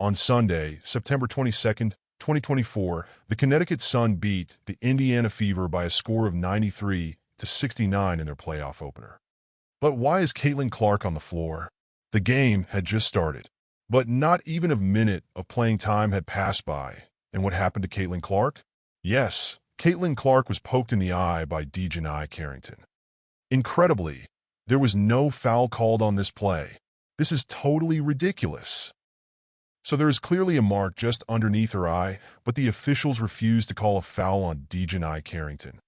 On Sunday, September 22nd, 2024, the Connecticut Sun beat the Indiana Fever by a score of 93-69 in their playoff opener. But why is Caitlin Clark on the floor? The game had just started, but not even a minute of playing time had passed by. And what happened to Caitlin Clark? Yes, Caitlin Clark was poked in the eye by WNBA Carrington. Incredibly, there was no foul called on this play. This is totally ridiculous. So there is clearly a mark just underneath her eye, but the officials refused to call a foul on WNBA Carrington.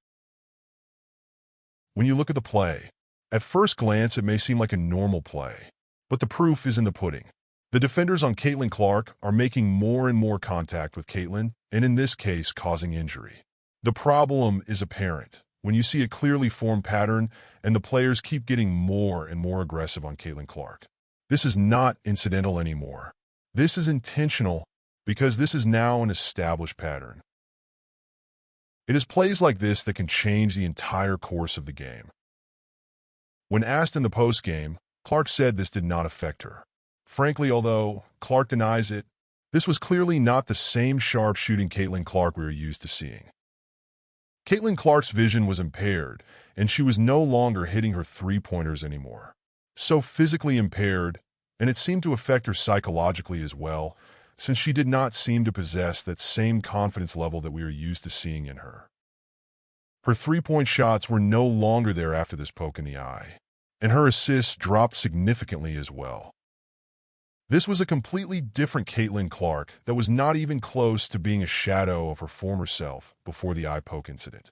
When you look at the play, at first glance it may seem like a normal play, but the proof is in the pudding. The defenders on Caitlin Clark are making more and more contact with Caitlin, and in this case causing injury. The problem is apparent when you see a clearly formed pattern and the players keep getting more and more aggressive on Caitlin Clark. This is not incidental anymore. This is intentional because this is now an established pattern. It is plays like this that can change the entire course of the game. When asked in the postgame, Clark said this did not affect her. Frankly, although Clark denies it, this was clearly not the same sharp-shooting Caitlin Clark we are used to seeing. Caitlin Clark's vision was impaired, and she was no longer hitting her three-pointers anymore. So physically impaired, and it seemed to affect her psychologically as well, since she did not seem to possess that same confidence level that we are used to seeing in her. Her three-point shots were no longer there after this poke in the eye, and her assists dropped significantly as well. This was a completely different Caitlin Clark that was not even close to being a shadow of her former self before the eye poke incident.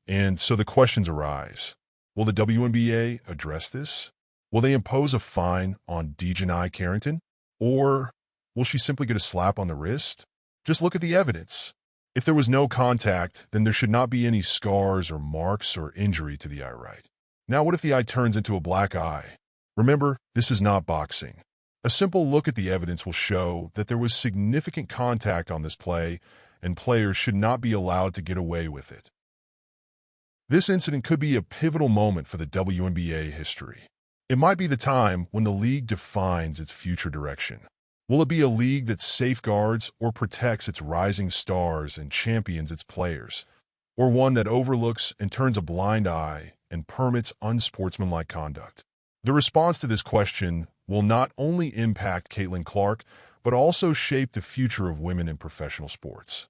And so the questions arise. Will the WNBA address this? Will they impose a fine on WNBA Carrington? Or will she simply get a slap on the wrist? Just look at the evidence. If there was no contact, then there should not be any scars or marks or injury to the eye, right? Now, what if the eye turns into a black eye? Remember, this is not boxing. A simple look at the evidence will show that there was significant contact on this play, and players should not be allowed to get away with it. This incident could be a pivotal moment for the WNBA history. It might be the time when the league defines its future direction. Will it be a league that safeguards or protects its rising stars and champions its players, or one that overlooks and turns a blind eye and permits unsportsmanlike conduct? The response to this question will not only impact Caitlin Clark, but also shape the future of women in professional sports.